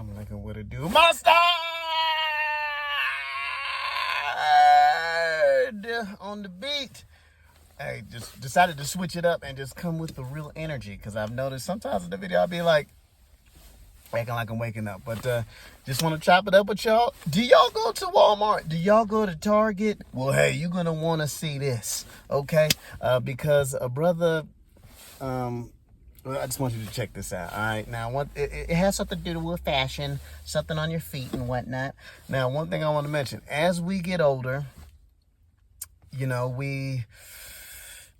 I'm like, what it do? Mustard on the beat. I just decided to switch it up and just come with the real energy, because I've noticed sometimes in the video I'll be like acting like I'm waking up. But just want to chop it up with y'all. Do y'all go to Walmart? Do y'all go to Target? Well, hey, you're going to want to see this, okay? Because a brother, well, I just want you to check this out, all right? Now, it has something to do with fashion, something on your feet and whatnot. Now, one thing I want to mention, as we get older, you know,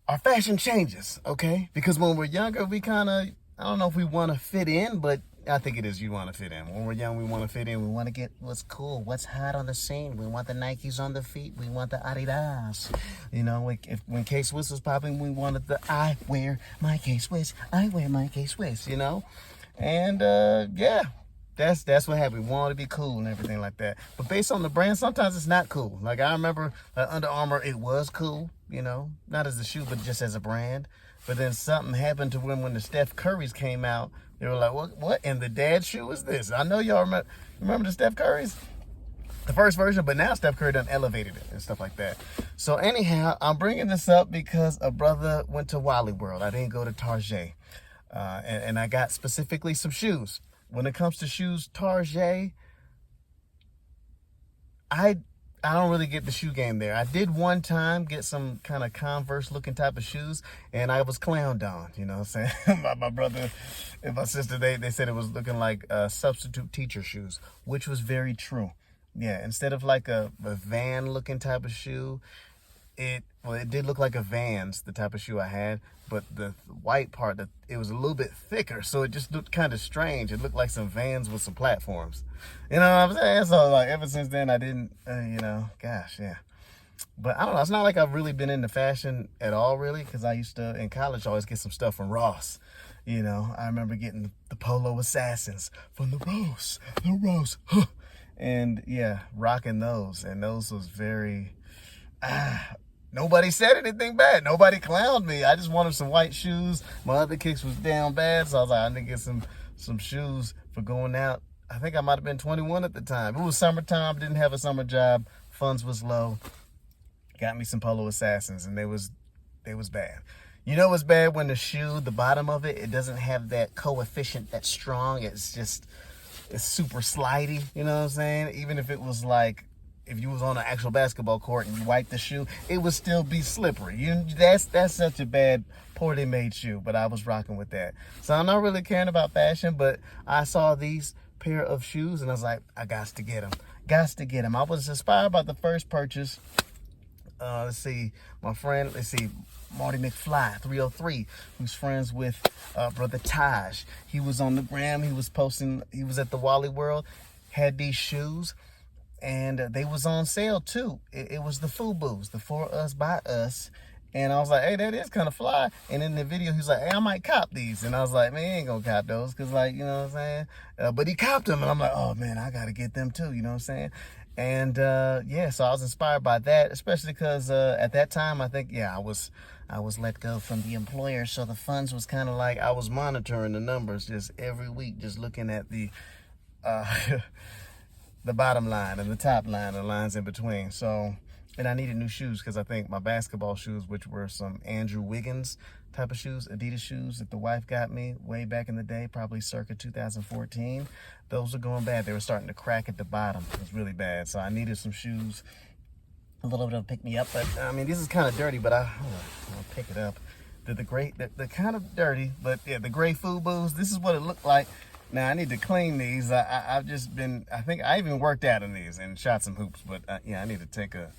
our fashion changes, okay? Because when we're younger, we kind of, I don't know if we want to fit in, but I think it is you want to fit in. When we're young, we want to fit in. We want to get what's cool, what's hot on the scene. We want the Nikes on the feet. We want the Adidas. You know, when K-Swiss was popping, we wanted the I wear my K-Swiss. I wear my K-Swiss, you know? And, yeah. That's what happened. We wanted to be cool and everything like that. But based on the brand, sometimes it's not cool. Like, I remember Under Armour, it was cool, you know, not as a shoe, but just as a brand. But then something happened to when the Steph Currys came out. They were like, what? And the dad shoe is this? I know y'all remember the Steph Currys? The first version, but now Steph Curry done elevated it and stuff like that. So anyhow, I'm bringing this up because a brother went to Wally World. I didn't go to Target. And I got specifically some shoes. When it comes to shoes, Target, I don't really get the shoe game there. I did one time get some kind of Converse looking type of shoes, and I was clowned on, you know what I'm saying? my brother and my sister, they said it was looking like substitute teacher shoes, which was very true. Yeah, instead of like a Van looking type of shoe, it did look like a Vans, the type of shoe I had, but the white part, it was a little bit thicker, so it just looked kind of strange. It looked like some Vans with some platforms. You know what I'm saying? So, like, ever since then, I didn't, you know, gosh, yeah. But I don't know. It's not like I've really been into fashion at all, really, because I used to, in college, always get some stuff from Ross. You know, I remember getting the Polo Assassins from the Ross. And, yeah, rocking those. And those was very... Nobody said anything bad. Nobody clowned me. I just wanted some white shoes. My other kicks was down bad, so I was like, I need to get some shoes for going out. I think I might have been 21 at the time. It was summertime, didn't have a summer job, funds was low. Got me some Polo Assassins, and they was bad. You know what's bad? When the shoe, the bottom of it doesn't have that coefficient that's strong. It's super slidey, you know what I'm saying? Even if it was like, if you was on an actual basketball court and you wiped the shoe, it would still be slippery. That's such a bad, poorly made shoe, but I was rocking with that. So I'm not really caring about fashion, but I saw these pair of shoes and I was like, I got to get them. I was inspired by the first purchase. Let's see, Marty McFly 303, who's friends with brother Taj. He was on the gram. He was posting. He was at the Wally World, had these shoes. And they was on sale too. It was the FUBUs, the For Us By Us. And I was like, hey, that is kind of fly. And in the video, he was like, hey, I might cop these. And I was like, man, he ain't gonna cop those. Cause like, you know what I'm saying? But he copped them. And I'm like, oh man, I gotta get them too. You know what I'm saying? And yeah, so I was inspired by that, especially because at that time, I think, yeah, I was let go from the employer. So the funds was kind of like, I was monitoring the numbers just every week, just looking at the, the bottom line and the top line and the lines in between. So, and I needed new shoes because I think my basketball shoes, which were some Andrew Wiggins type of shoes, Adidas shoes that the wife got me way back in the day, probably circa 2014, those were going bad. They were starting to crack at the bottom. It was really bad. So I needed some shoes, a little bit of pick me up. But I mean, this is kind of dirty, but I'll pick it up. They're kind of dirty, but yeah, the gray FUBUs, this is what it looked like. Now, I need to clean these. I've just been, I think I even worked out in these and shot some hoops. But, yeah, I need to take a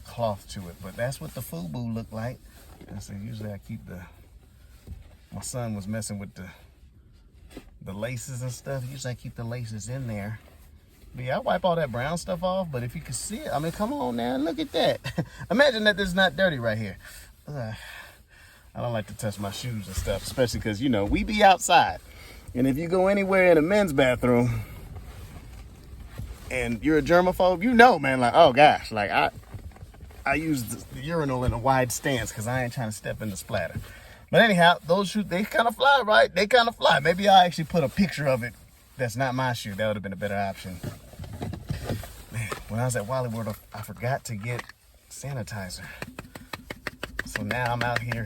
cloth to it. But that's what the FUBU looked like. And so usually I keep my son was messing with the laces and stuff. Usually I keep the laces in there. But, yeah, I wipe all that brown stuff off. But if you can see it, I mean, come on now. Look at that. Imagine that this is not dirty right here. I don't like to touch my shoes and stuff, especially because, you know, we be outside. And if you go anywhere in a men's bathroom and you're a germaphobe, you know, man, like, oh gosh, like I use the urinal in a wide stance because I ain't trying to step in the splatter. But anyhow, those shoes, they kind of fly, right? They kind of fly. Maybe I'll actually put a picture of it that's not my shoe. That would have been a better option. Man, when I was at Wally World, I forgot to get sanitizer. So now I'm out here.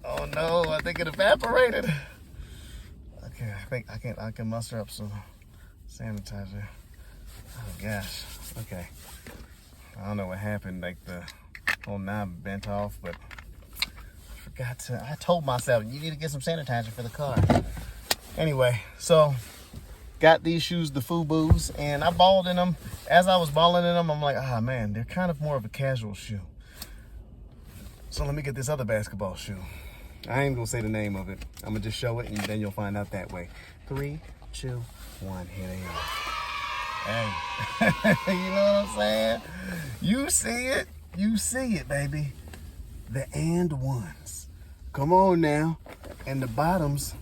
Oh no, I think it evaporated. Okay, I think I can muster up some sanitizer. Oh gosh. Okay. I don't know what happened, like the whole knob bent off, but I told myself, you need to get some sanitizer for the car. Anyway, so got these shoes, the FUBUs, and I balled in them. As I was balling in them, I'm like, ah man, they're kind of more of a casual shoe. So let me get this other basketball shoe. I ain't gonna say the name of it. I'm gonna just show it and then you'll find out that way. 3, 2, 1, here they are. Hey, you know what I'm saying? You see it, baby. The and ones. Come on now. And the bottoms,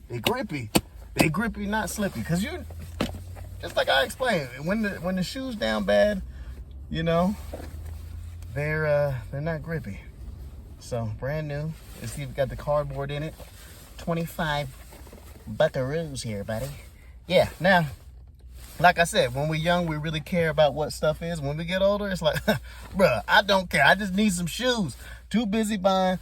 they grippy. They grippy, not slippy. Cause you, just like I explained, when the shoe's down bad, you know, they're not grippy. So brand new. Let's see if we got the cardboard in it. 25 buckaroos here, buddy. Yeah, now, like I said, when we're young, we really care about what stuff is. When we get older, it's like, bruh, I don't care. I just need some shoes. Too busy buying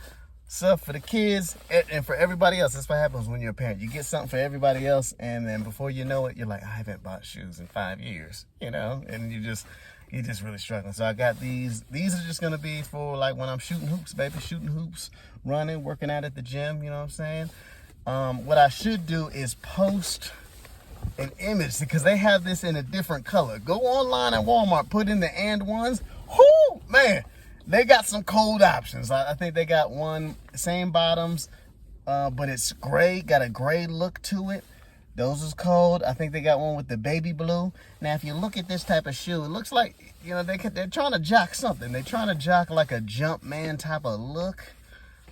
stuff for the kids and for everybody else. That's what happens when you're a parent. You get something for everybody else, and then before you know it, you're like, I haven't bought shoes in 5 years, you know? And you're just really struggling. So I got these. These are just gonna be for like when I'm shooting hoops, baby. Shooting hoops, running, working out at the gym, you know what I'm saying? What I should do is post an image because they have this in a different color. Go online at Walmart, put in the and ones. Whoo, man, they got some cold options. I think they got one, same bottoms, but it's gray, got a gray look to it. Those is cold. I think they got one with the baby blue. Now, if you look at this type of shoe, it looks like, you know, they're trying to jock something. They're trying to jock like a Jumpman type of look,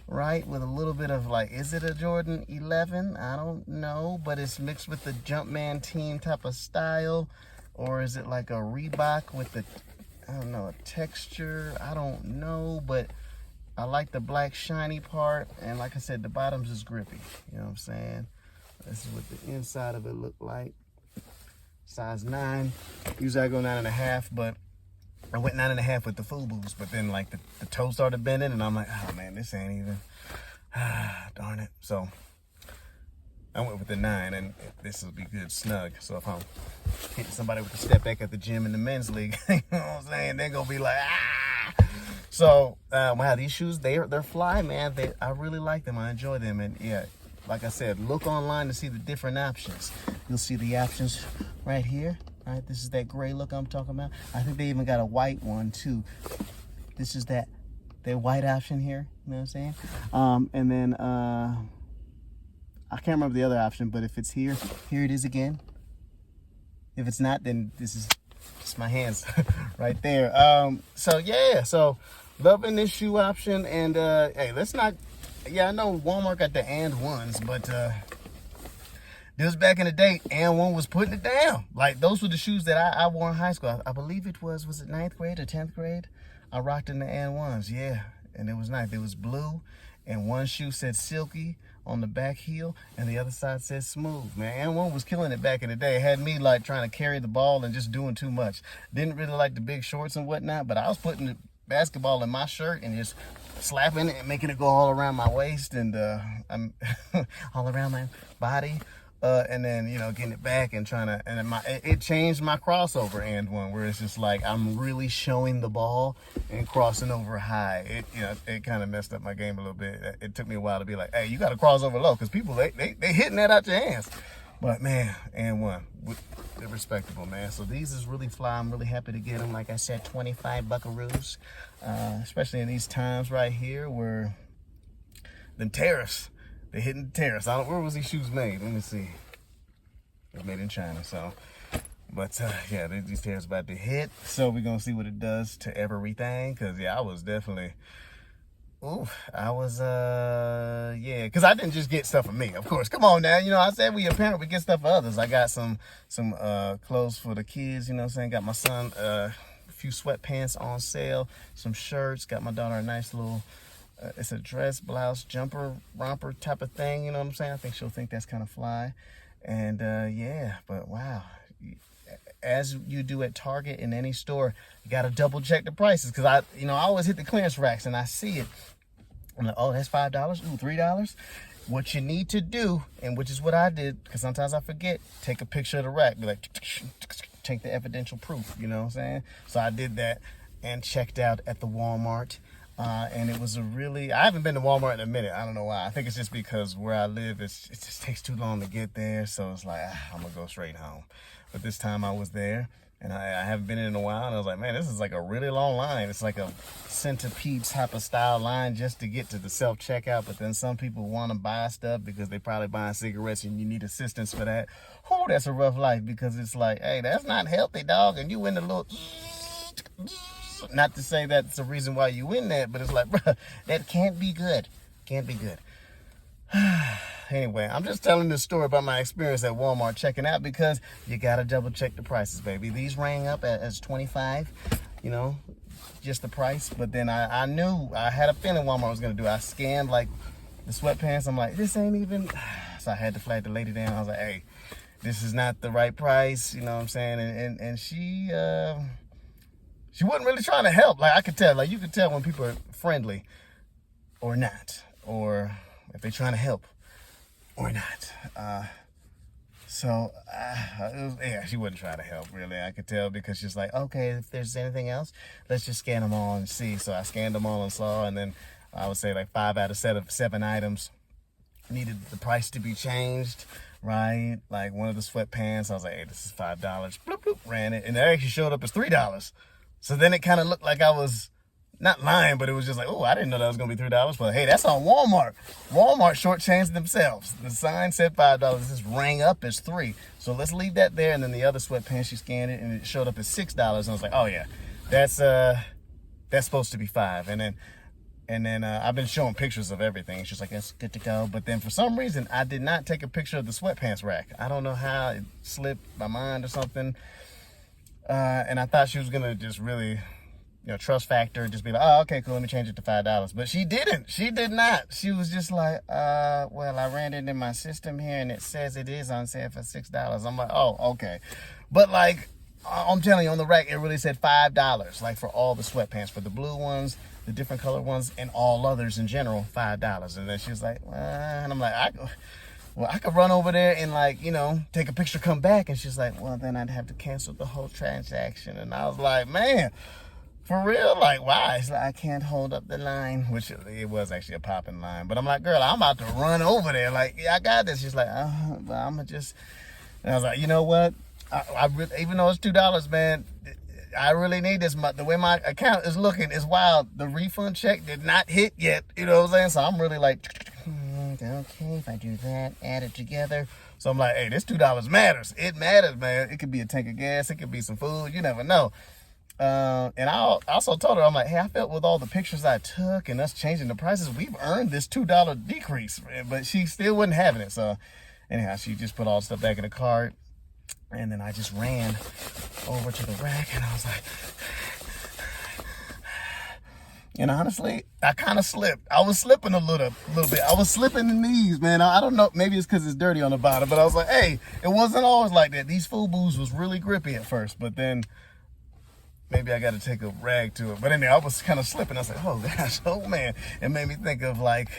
right? With a little bit of like, is it a Jordan 11? I don't know, but it's mixed with the Jumpman team type of style. Or is it like a Reebok with the, I don't know, a texture? I don't know, but I like the black shiny part. And like I said, the bottoms is grippy. You know what I'm saying? This is what the inside of it look like. Size 9. Usually I go 9.5, but I went 9.5 with the FUBUs, but then like the toe started bending and I'm like, oh man, this ain't even, darn it. So I went with the 9 and this will be good snug. So if I'm hitting somebody with a step back at the gym in the men's league, you know what I'm saying? They're gonna be like, ah. So wow, these shoes, they're fly, man. I really like them. I enjoy them. And yeah, like I said, look online to see the different options. You'll see the options right here. All right, this is that gray look I'm talking about. I think they even got a white one too. This is that white option here. You know what I'm saying? And then I can't remember the other option, but if it's here it is again. If it's not, then this is just my hands right there. So yeah, so loving this shoe option. And hey, let's not. Yeah, I know Walmart got the and ones, but this back in the day, and one was putting it down. Like those were the shoes that I wore in high school. I believe it was it 9th grade or 10th grade? I rocked in the and ones, yeah. And it was nice. It was blue, and one shoe said silky on the back heel, and the other side said smooth, man. And one was killing it back in the day. It had me like trying to carry the ball and just doing too much. Didn't really like the big shorts and whatnot, but I was putting the basketball in my shirt and just slapping it and making it go all around my waist and I'm all around my body. And then, you know, getting it back and trying to, and it changed my crossover and one where it's just like, I'm really showing the ball and crossing over high. It kind of messed up my game a little bit. It took me a while to be like, hey, you got to cross over low because people, they hitting that out your hands. But man, and one, they're respectable, man. So these is really fly. I'm really happy to get them. Like I said, 25 buckaroos, especially in these times right here where the tariffs, they're hitting the tariffs. Where was these shoes made? Let me see. It was made in China, so. But yeah, these tariffs about to hit. So we're going to see what it does to everything. Because yeah, I was definitely, yeah, because I didn't just get stuff for me, of course. Come on now, you know, I said we a parent, we get stuff for others. I got some clothes for the kids, you know what I'm saying? Got my son a few sweatpants on sale, some shirts, got my daughter a nice little it's a dress, blouse, jumper, romper type of thing. You know what I'm saying? I think she'll think that's kind of fly. And yeah, but wow. As you do at Target in any store, you got to double check the prices. Because I always hit the clearance racks and I see it. I'm like, oh, that's $5. Ooh, $3. What you need to do, and which is what I did, because sometimes I forget, take a picture of the rack. Be like, take the evidential proof. You know what I'm saying? So I did that and checked out at the Walmart. And it was I haven't been to Walmart in a minute. I don't know why. I think it's just because where I live, it just takes too long to get there. So it's like, I'm going to go straight home. But this time I was there, and I haven't been in a while. And I was like, man, this is like a really long line. It's like a centipede type of style line just to get to the self-checkout. But then some people want to buy stuff because they probably buying cigarettes and you need assistance for that. Oh, that's a rough life, because it's like, hey, that's not healthy, dog. And you in the little... Not to say that's the reason why you in that, but it's like, bro, that can't be good. Can't be good. Anyway, I'm just telling this story about my experience at Walmart checking out, because you got to double check the prices, baby. These rang up as $25, just the price. But then I knew, I had a feeling Walmart was going to do it. I scanned like the sweatpants. I'm like, this ain't even. So I had to flag the lady down. I was like, hey, this is not the right price. You know what I'm saying? And she wasn't really trying to help. Like, I could tell, like, you could tell when people are friendly or not, or if they're trying to help or not. She wasn't trying to help, really. I could tell, because she's like, okay, if there's anything else, let's just scan them all and see. So I scanned them all and saw, and then I would say like 5 out of 7 items needed the price to be changed, right? Like one of the sweatpants, I was like, hey, this is $5. Bloop, bloop, ran it, and it actually showed up as $3. So then it kind of looked like I was not lying, but it was just like, oh, I didn't know that was going to be $3. But hey, that's on Walmart. Walmart shortchanged themselves. The sign said $5. It just rang up as $3. So let's leave that there. And then the other sweatpants, she scanned it, and it showed up as $6. And I was like, oh yeah, that's supposed to be $5. And then I've been showing pictures of everything. She's like, that's good to go. But then for some reason, I did not take a picture of the sweatpants rack. I don't know how it slipped my mind or something. And I thought she was going to just really, trust factor, just be like, oh, okay, cool, let me change it to $5. But she didn't. She did not. She was just like, well, I ran it in my system here, and it says it is on sale for $6. I'm like, oh, okay. But like, I'm telling you, on the rack, it really said $5, like for all the sweatpants, for the blue ones, the different color ones, and all others in general, $5. And then she was like, and I'm like, I could run over there and take a picture, come back. And she's like, well, then I'd have to cancel the whole transaction. And I was like, man, for real? Like, why? It's like, I can't hold up the line, which it was actually a popping line. But I'm like, girl, I'm about to run over there. Like, yeah, I got this. She's like, but I'm going to just, and I was like, you know what? I really, even though it's $2, man, I really need this. The way my account is looking is wild. The refund check did not hit yet. You know what I'm saying? So I'm really like, okay, if I do that, add it together. So I'm like, hey, this $2 matters. It matters, man. It could be a tank of gas. It could be some food. You never know. And I also told her, I'm like, hey, I felt with all the pictures I took and us changing the prices, we've earned this $2 decrease. But she still wasn't having it. So anyhow, she just put all the stuff back in the cart. And then I just ran over to the rack, and I was like, and honestly, I kind of slipped. I was slipping a little bit. I was slipping the knees, man. I don't know. Maybe it's because it's dirty on the bottom, but I was like, hey, it wasn't always like that. These FUBUs was really grippy at first, but then maybe I got to take a rag to it. But anyway, I was kind of slipping. I was like, oh gosh, oh man. It made me think of like,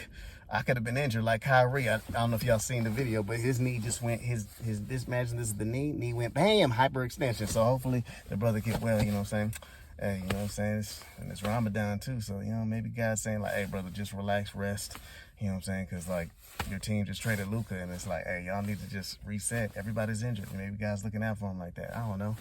I could have been injured like Kyrie. I don't know if y'all seen the video, but his knee just went, imagine this is the knee went bam, hyperextension. So hopefully the brother get well, you know what I'm saying? Hey, you know what I'm saying? And it's Ramadan too. So, maybe God's saying like, hey brother, just relax, rest. You know what I'm saying? Cause like your team just traded Luka, and it's like, hey, y'all need to just reset. Everybody's injured. Maybe God's looking out for him like that. I don't know.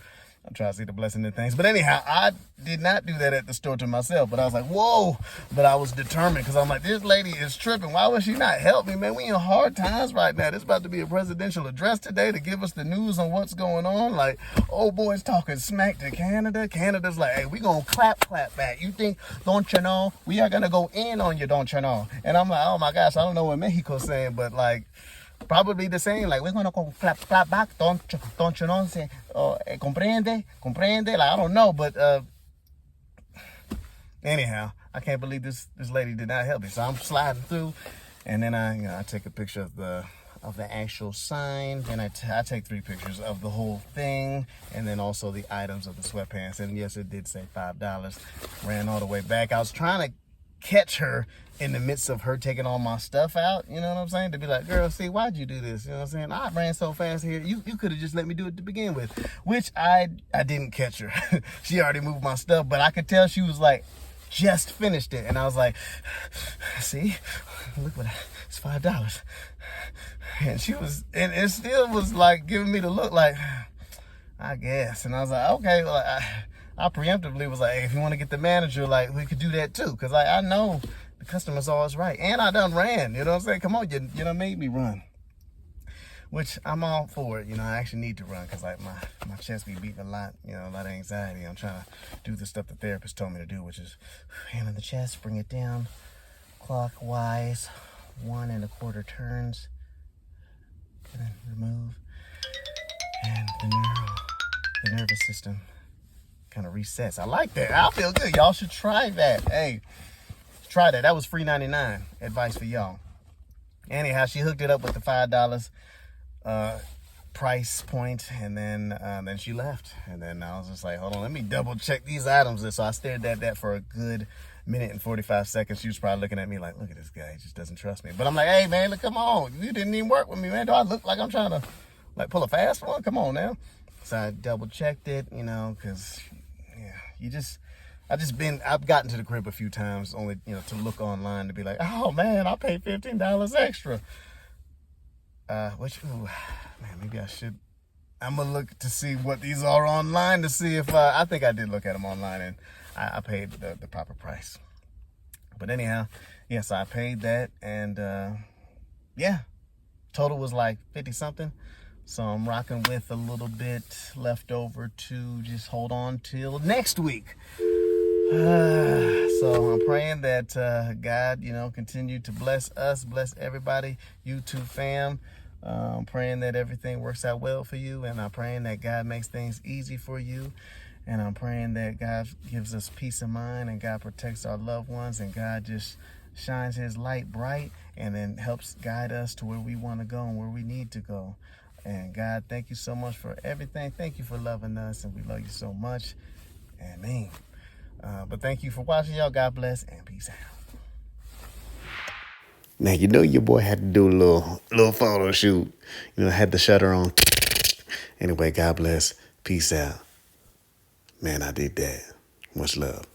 I'm trying to see the blessing in things. But anyhow, I did not do that at the store to myself. But I was like, whoa. But I was determined, because I'm like, this lady is tripping. Why would she not help me, man? We in hard times right now. There's about to be a presidential address today to give us the news on what's going on. Like, old boy's talking smack to Canada. Canada's like, hey, we going to clap back. You think, don't you know? We are going to go in on you, don't you know? And I'm like, oh my gosh, I don't know what Mexico's saying, but like, probably the same, like, we're gonna go clap back, don't you know, say, comprende, like, I don't know, but anyhow, I can't believe this lady did not help me. So I'm sliding through, and then I take a picture of the actual sign. Then I take 3 pictures of the whole thing, and then also the items of the sweatpants. And yes, it did say $5. Ran all the way back. I was trying to catch her in the midst of her taking all my stuff out, you know what I'm saying? To be like, girl, see, why'd you do this? You know what I'm saying? I ran so fast here. You could have just let me do it to begin with, which I didn't catch her. She already moved my stuff, but I could tell she was like, just finished it. And I was like, see, look what it's $5. And she was, and it still was like giving me the look like, I guess. And I was like, okay, well, I preemptively was like, hey, if you want to get the manager, like, we could do that too. Because I know the customer's always right. And I done ran, you know what I'm saying? Come on, you done made me run. Which I'm all for it. You know, I actually need to run because like my chest be beating a lot, you know, a lot of anxiety. I'm trying to do the stuff the therapist told me to do, which is hand on the chest, bring it down clockwise, 1 1/4 turns. Gonna remove. And the nervous system kind of resets. I like that. I feel good. Y'all should try that. Hey, try that. That was free 99. Advice for y'all. Anyhow, she hooked it up with the $5 price point, and then she left. And then I was just like, hold on, let me double check these items. And so I stared at that for a good minute and 45 seconds. She was probably looking at me like, look at this guy, he just doesn't trust me. But I'm like, hey man, look, come on, you didn't even work with me, man. Do I look like I'm trying to like pull a fast one? Come on now. So I double checked it, you know, because yeah, I've gotten to the crib a few times only, you know, to look online to be like, oh man, I paid $15 extra. Man, maybe I'm gonna look to see what these are online to see if, I think I did look at them online and I paid the proper price. But anyhow, yes, I paid that, and yeah, total was like 50 something. So I'm rocking with a little bit left over to just hold on till next week. So I'm praying that God, you know, continue to bless us, bless everybody, YouTube fam. I'm praying that everything works out well for you, and I'm praying that God makes things easy for you, and I'm praying that God gives us peace of mind, and God protects our loved ones, and God just shines his light bright and then helps guide us to where we want to go and where we need to go. And God, thank you so much for everything. Thank you for loving us, and we love you so much. Amen. But thank you for watching, y'all. God bless, and peace out. Now, you know your boy had to do a little photo shoot. You know, had the shutter on. Anyway, God bless. Peace out. Man, I did that. Much love.